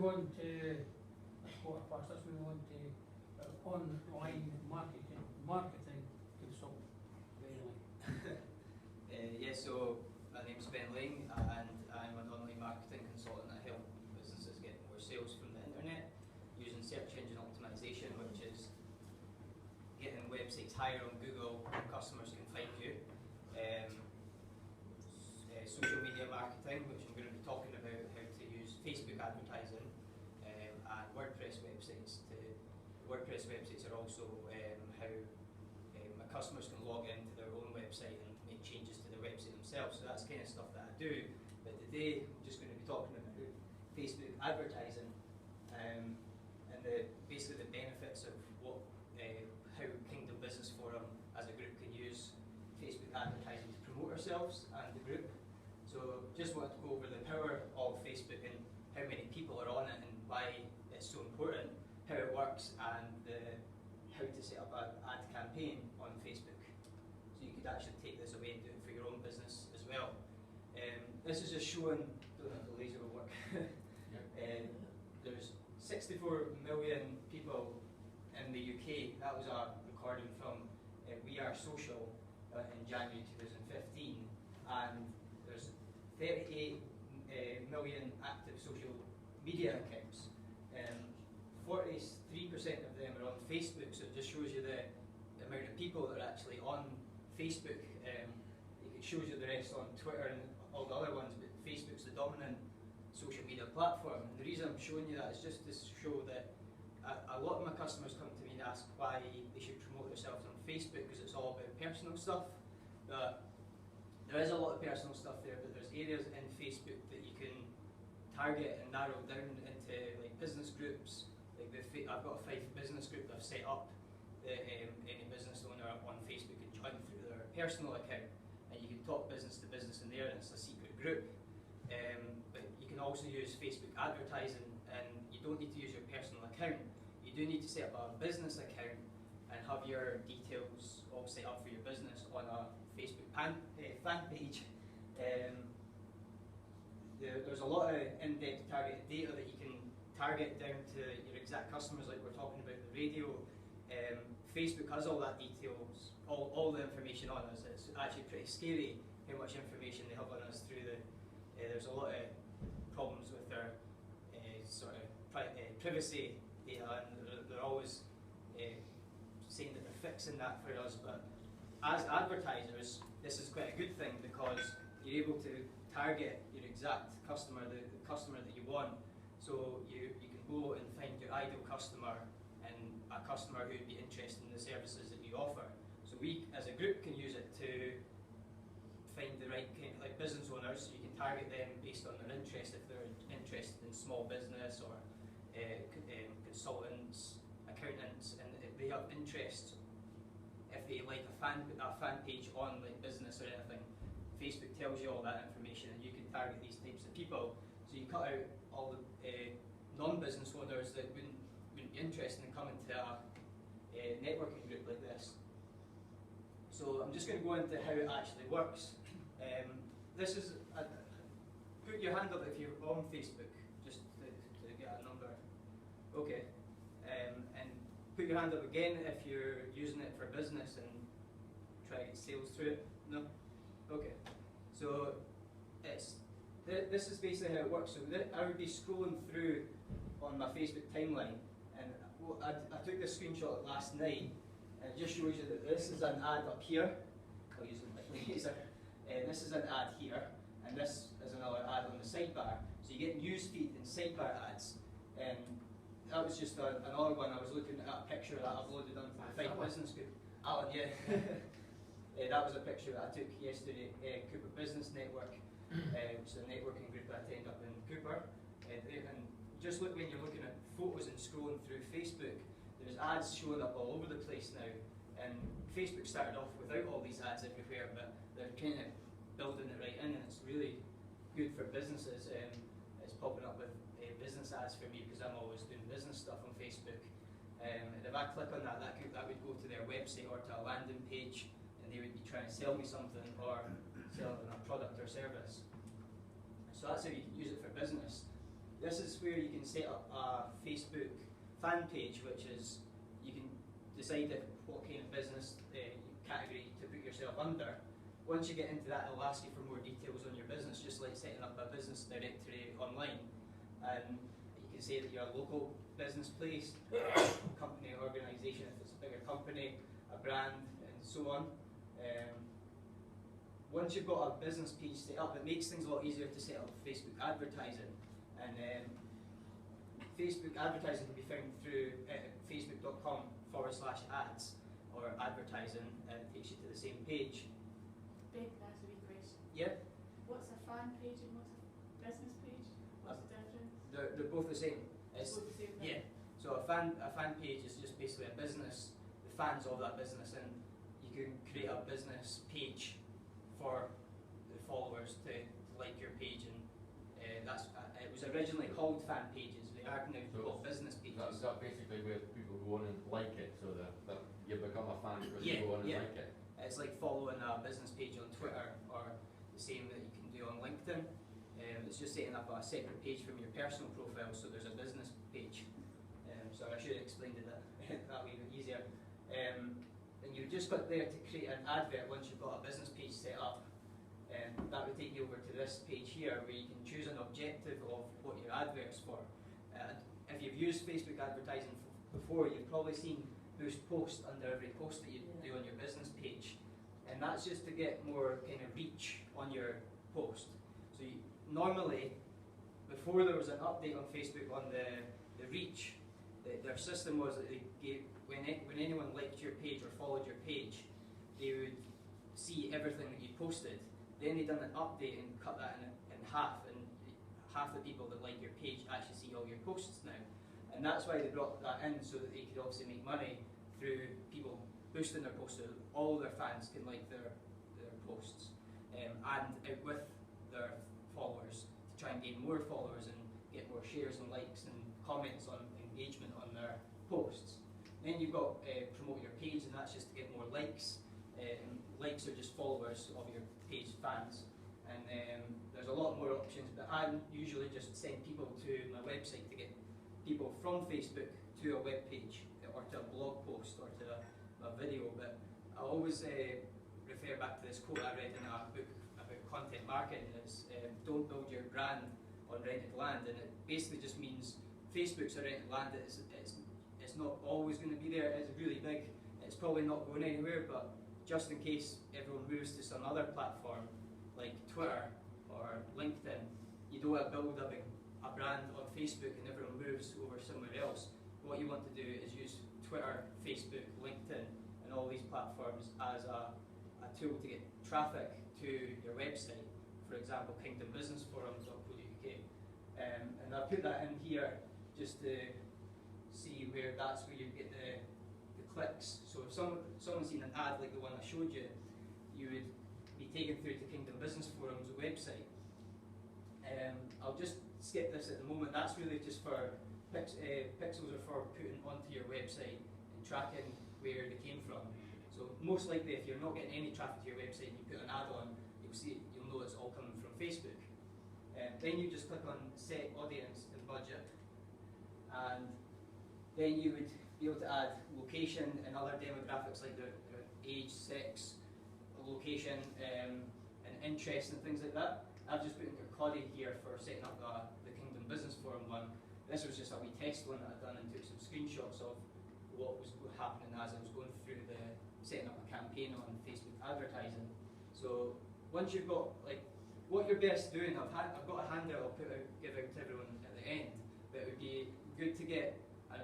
On to let's move on to online marketing consultant. So my name's Ben Laing and I'm an online marketing consultant. I help businesses get more sales from the internet using search engine optimization, which is getting websites higher on Google where customers can find you. Social media marketing, which I'm going to be talking about how to use Facebook advertising, and WordPress websites. WordPress websites are also how my customers can log into their own website and make changes to their website themselves. So that's the kind of stuff that I do. But today I'm just going to be talking about Facebook advertising and basically the benefits of how Kingdom Business Forum as a group can use Facebook advertising to promote ourselves and the group. So just wanted to go over the power of Facebook and how many people are on it and why it's so important, how it works, and how to set up an ad campaign on Facebook. So you could actually take this away and do it for your own business as well. This is just showing, don't know if the laser will work. There's 64 million people in the UK. That was a recording from We Are Social in January 2015, and there's 38 million active social media accounts. 43% of them are on Facebook, so it just shows you the amount of people that are actually on Facebook. It shows you the rest on Twitter and all the other ones, but Facebook's the dominant social media platform. And the reason I'm showing you that is just to show that a lot of my customers come to me and ask why they should promote themselves on Facebook, because it's all about personal stuff. But there is a lot of personal stuff there, but there's areas in Facebook that you can target and narrow down into, like business groups. Like I've got a Fife business group that I've set up that any business owner on Facebook can join through their personal account, and you can talk business to business in there, and it's a secret group. But you can also use Facebook advertising, and you don't need to use your personal account. You do need to set up a business account and have your details all set up for your business on a Facebook fan page. There's a lot of in-depth targeted data that you can target down to your exact customers, like we're talking about the radio. Facebook has all that details, all the information on us. It's actually pretty scary how much information they have on us through the. There's a lot of problems with their sort of privacy data, and they're always saying that they're fixing that for us. But as advertisers, this is quite a good thing, because you're able to target your exact customer, the customer that you want. So you can go and find your ideal customer and a customer who would be interested in the services that you offer. So we, as a group, can use it to find the right kind of, like, business owners. So you can target them based on their interest, if they're interested in small business or consultants, accountants, and if they have interest. If they like a fan page on like business or anything, Facebook tells you all that information, and you can target these types of people. So you cut out all the non-business owners that wouldn't be interested in coming to a networking group like this. So I'm just going to go into how it actually works. This is put your hand up if you're on Facebook, just to get a number. Okay, and put your hand up again if you're using it for business and try to get sales through it. No? Okay. So this is basically how it works. So I would be scrolling through on my Facebook timeline, and I took this screenshot last night, and it just shows you that this is an ad up here. I'll use it like laser. This is an ad here, and this is another ad on the sidebar. So you get newsfeed and sidebar ads. That was just another one. I was looking at a picture that I've loaded onto the Fife business group. Alan, yeah. That was a picture that I took yesterday. Cooper Business Network, which is a networking group that I attend up in Cooper. And just look, when you're looking at photos and scrolling through Facebook, there's ads showing up all over the place now. And Facebook started off without all these ads everywhere, but they're kind of building it right in, and it's really good for businesses. It's popping up with business ads for me, because I'm always doing business stuff on Facebook. And if I click on that, that would go to their website or to a landing page, and they would be trying to sell me something or sell them a product or service. So that's how you can use it for business. This is where you can set up a Facebook fan page, which is, you can decide what kind of business category to put yourself under. Once you get into that, it'll ask you for more details on your business, just like setting up a business directory online. And you can say that you're a local business place, company, organisation if it's a bigger company, a brand, and so on. Once you've got a business page set up, it makes things a lot easier to set up Facebook advertising. And Facebook advertising can be found through facebook.com/ads or advertising, and it takes you to the same page. Big, that's a big question. Yep. What's a fan page and what's a business page? What's the difference? They're both the same. It's both the same thing? Yeah. So a fan page is just basically a business, the fans of that business, and you can create a business page for the followers to like your page, and it was originally called fan pages. They are now called business pages. Is that basically where people go on and like it, so that you become a fan because you go on and like it? It's like following a business page on Twitter, or the same that you can do on LinkedIn. It's just setting up a separate page from your personal profile, so there's a business page. So I should have explained it that way a bit easier. And you've just got there to create an advert once you've got a business page set up. That would take you over to this page here, where you can choose an objective of what your advert's for. If you've used Facebook advertising before, you've probably seen boost post under every post that you do on your business page, and that's just to get more kind of reach on your post. So normally, before there was an update on Facebook on the reach, their system was that they gave, when anyone liked your page or followed your page, they would see everything that you posted. Then they done an update and cut that in half, and half the people that like your page actually see all your posts now. And that's why they brought that in, so that they could obviously make money through people boosting their posts, so that all their fans can like their posts, and with their followers, to try and gain more followers and get more shares and likes and comments on engagement on their posts. Then you've got promote your page, and that's just to get more likes. Likes are just followers of your page fans, and there's a lot more options, but I usually just send people to my website to get people from Facebook to a web page, or to a blog post, or to a video. But I always refer back to this quote I read in a book about content marketing. It's don't build your brand on rented land, and it basically just means Facebook's a rented land. It's not always going to be there. It's really big. It's probably not going anywhere, but just in case everyone moves to some other platform like Twitter or LinkedIn, you don't want to build a brand on Facebook and everyone moves over somewhere else. What you want to do is use Twitter, Facebook, LinkedIn, and all these platforms as a tool to get traffic to your website. For example, kingdombusinessforum.co.uk. And I'll put that in here just to see where you get the clicks. So if someone's seen an ad like the one I showed you, you would be taken through to Kingdom Business Forum's website. I'll just skip this at the moment. That's really just for pixels are for putting onto your website and tracking where they came from. So most likely, if you're not getting any traffic to your website and you put an ad on, you'll know it's all coming from Facebook. Then you just click on Set Audience and Budget, and then you would be able to add location and other demographics like their age, sex, location, and interest and things like that. I've just put in Kirkcaldy here for setting up the Kingdom Business Forum one. This was just a wee test one that I'd done, and took some screenshots of what was happening as I was going through setting up a campaign on Facebook advertising. So once you've got what you're best doing, I've got a handout I'll give out to everyone at the end, but it would be good to get a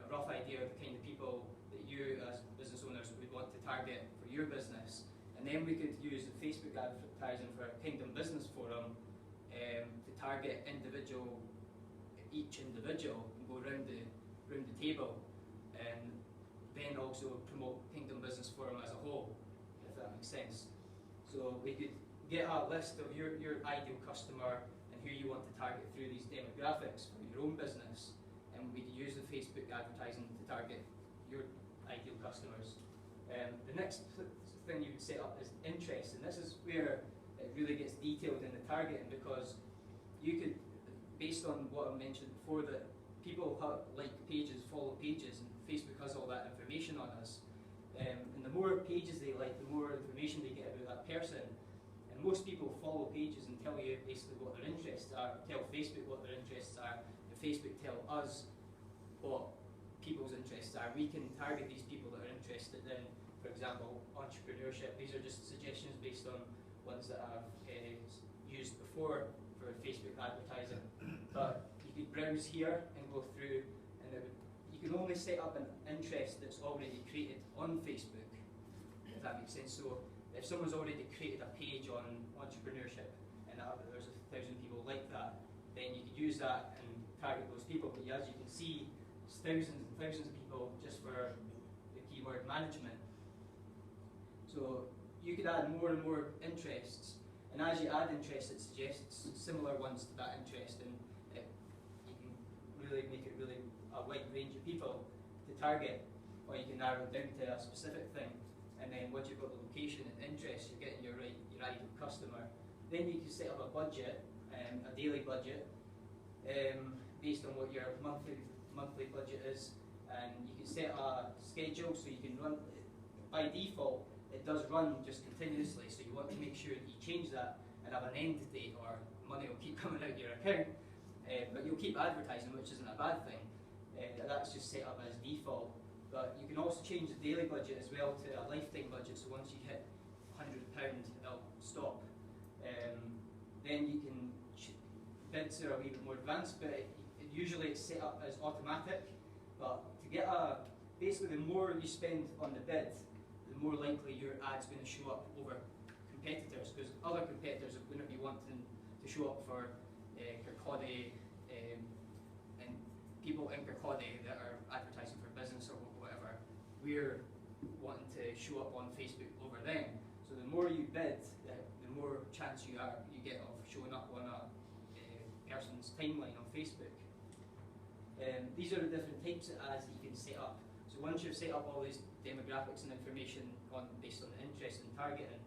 rough idea of the kind of people that you as business owners would want to target for your business, and then we could use the Facebook advertising for a Kingdom Business Forum to target each individual and go round the table, and then also promote Kingdom Business Forum as a whole, if that makes sense. So we could get a list of your ideal customer and who you want to target through these demographics for your own business, and we could use the Facebook advertising to target your ideal customers. The next thing you would set up is interest, and this is where it really gets detailed in the targeting, because based on what I mentioned before, that people like pages, follow pages, and Facebook has all that information on us. And the more pages they like, the more information they get about that person. And most people follow pages and tell you basically what their interests are, tell Facebook what their interests are, and Facebook tell us what people's interests are. We can target these people that are interested in, for example, entrepreneurship. These are just suggestions based on ones that I've used before for Facebook advertising. But you could browse here and go through, and you can only set up an interest that's already created on Facebook, if that makes sense. So if someone's already created a page on entrepreneurship and there's 1,000 people like that, then you could use that and target those people. But as you can see, there's thousands and thousands of people just for the keyword management. So you could add more and more interests, and as you add interests, it suggests similar ones to that interest, and you can really make it really a wide range of people to target, or you can narrow it down to a specific thing. And then once you've got the location and interest, you're getting your ideal customer. Then you can set up a budget, a daily budget, based on what your monthly budget is, and you can set a schedule so you can run. By default, it does run just continuously, so you want to make sure that you change that and have an end date, or money will keep coming out of your account. But you'll keep advertising, which isn't a bad thing. That's just set up as default. But you can also change the daily budget as well to a lifetime budget, so once you hit £100, it'll stop. Then you can bids are a wee bit more advanced, but usually it's set up as automatic. But to get basically the more you spend on the bid, the more likely your ad's going to show up over competitors, because other competitors are going to be wanting to show up for Kirkcaldy and people in Kirkcaldy that are advertising for business or whatever. We're wanting to show up on Facebook over them. So the more you bid, the more chance you get of showing up on a person's timeline on Facebook. These are the different types of ads that you can set up. So once you've set up all these demographics and information based on the interest and targeting,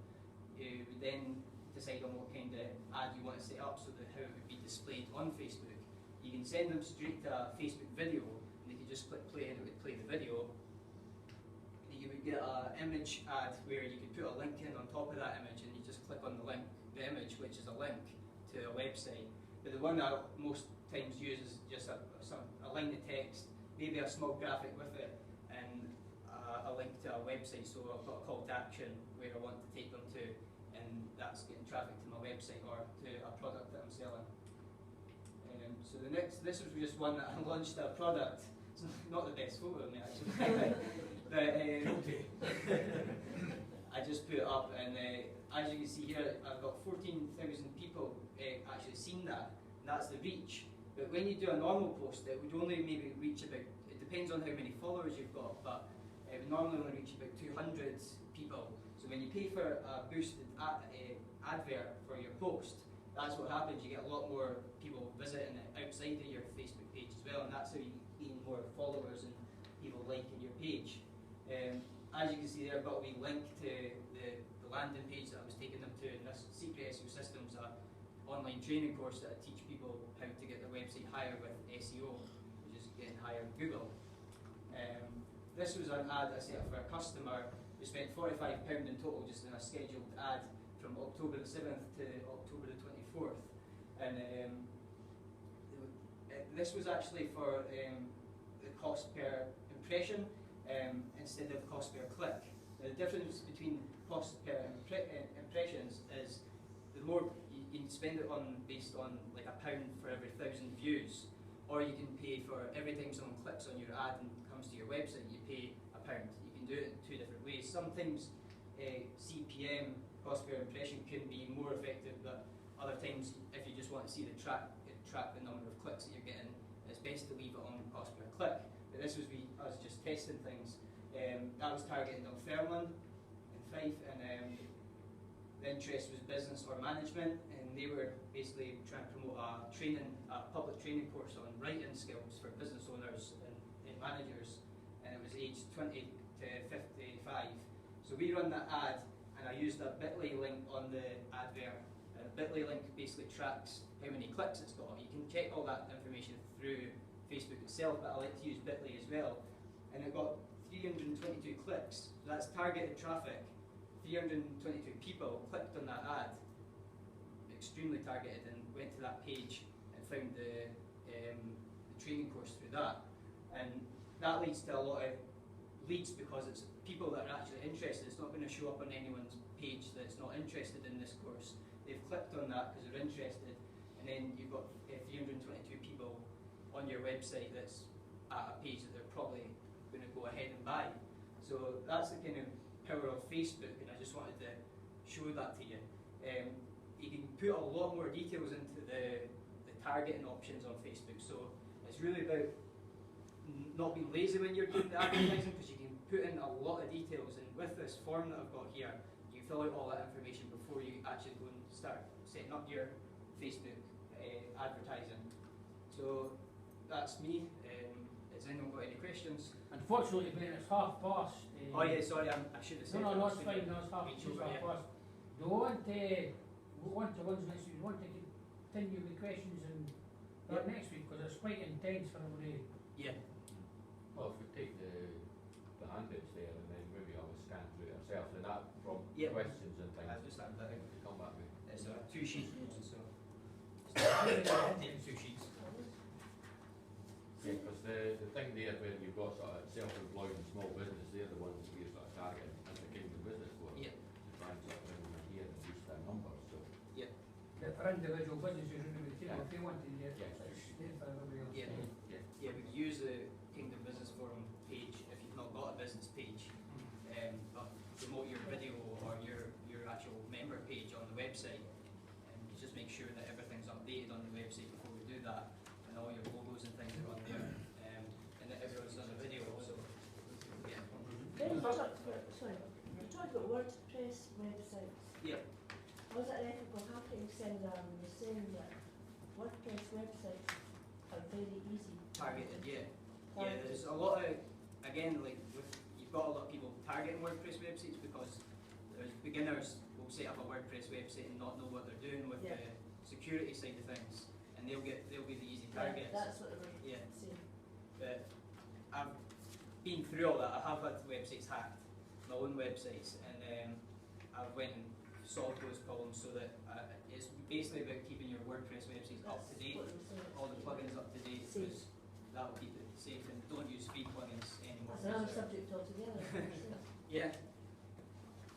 you would then decide on what kind of ad you want to set up, so that how it would be displayed on Facebook. You can send them straight to a Facebook video, and they could just click play and it would play the video. You would get an image ad where you could put a link in on top of that image, and you just click on the image, which is a link to a website. But the one I most times use is just a line of text, maybe a small graphic with it, and a link to a website. So I've got a call to action where I want to take them to, and that's getting traffic to my website or to a product that I'm selling. So this was just one that I launched a product. It's not the best photo of me actually, but I just put it up, and as you can see here, I've got 14,000 people actually seen that, and that's the reach. But when you do a normal post, it would only maybe reach about, it depends on how many followers you've got, but it would normally only reach about 200 people. So when you pay for a boosted advert for your post, that's what happens. You get a lot more people visiting it outside of your Facebook page as well, and that's how you gain more followers and people liking your page. As you can see there, I've got a wee link to the landing page that I was taking them to, and this Secret SEO Systems, an online training course that I teach people how to get their website higher with SEO, which is getting higher in Google. This was an ad I set up for a customer who spent £45 in total just in a scheduled ad from October the 7th to October the 24th. And this was actually for the cost per impression instead of cost per click. Now, the difference between cost per impressions is the more you can spend it on based on like £1 for every 1,000 views, or you can pay for every time someone clicks on your ad and comes to your website, you pay £1. You can do it in two different ways. Sometimes CPM, cost per impression, can be more effective, but other times, if you just want to see the track the number of clicks that you're getting, it's best to leave it on cost per click. But this was us just testing things. That was targeting Dunfermline and Fife, and the interest was business or management, and they were basically trying to promote a public training course on writing skills for business owners and managers, and it was aged 20 to 55. So we run that ad, and I used a bit.ly link on the advert, and bit.ly link basically tracks how many clicks it's got. You can check all that information through Facebook itself, but I like to use bit.ly as well. And it got 322 clicks. So that's targeted traffic. 322 people clicked on that ad, extremely targeted, and went to that page and found the training course through that. And that leads to a lot of leads because it's people that are actually interested. It's not going to show up on anyone's page that's not interested in this course. They've clicked on that because they're interested, and then you've got 322 people on your website that's at a page that they're probably going to go ahead and buy. So that's the kind of power of Facebook, and I just wanted to show that to you. You can put a lot more details into the targeting options on Facebook, so it's really about not being lazy when you're doing the advertising, because you can put in a lot of details, and with this form that I've got here, you fill out all that information before you actually go and start setting up your Facebook advertising. So that's me. Has anyone got any questions? Unfortunately, Ben, it's half past. Oh yeah, sorry, I should have said No, that. no, it's fine, no, it's half, Reach it's over, half yeah. past. Do we want to ones next week, we want to continue with questions and that next week, because it's quite intense for everybody. Yeah. Well, if we take the handouts there and then maybe I'll scan through it ourselves and that from Yeah. questions and things. I just have I that. think we come back with. It's a 2-sheet one, so. It's 2 sheets. Yeah, because the thing there where you've got sort of self-employed and small business, they're the ones that we're sort of targeting as the Kingdom Business for. Yeah. To try and sort of bring them in here and reach their numbers, so. But for individual businesses, if they want to, Yes. it's there for everybody else. Yeah. Yeah. Yeah, we can use the Kingdom Business Forum page if you've not got a business page, but promote your video or your actual member page on the website, and you just make sure that everything's updated on the website before we do that, and all your logos and things are on there, and that everyone's done a video. So yeah. Then you talked about, sorry, you talked about WordPress websites. Yeah. Was it ethical hacking saying that WordPress websites are very easy? Targeted, yeah. Yeah, there's a lot of, again, like you've got a lot of people targeting WordPress websites because there's beginners will set up a WordPress website and not know what they're doing with Yeah. the security side of things, and they'll be the easy Yeah, targets. that's what they were Yeah. saying. But I've been through all that. I have had websites hacked, my own websites, and I've went and solved those problems so that it's basically about keeping your WordPress websites up to date, That's what they were saying. all the plugins up to date, Safe. because that will keep it safe, and don't use free plugins anymore. That's another So, subject altogether. yeah.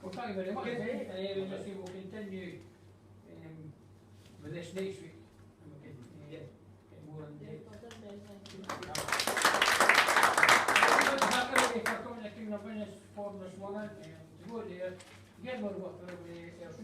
Well, thank you very much, Okay. we'll just say we'll continue with this next week, and we can Yeah. get more in depth. Well done, Ben, thank you. Thank everybody for coming to Kingdom Business Forum this morning, to go there, get more work for everybody else.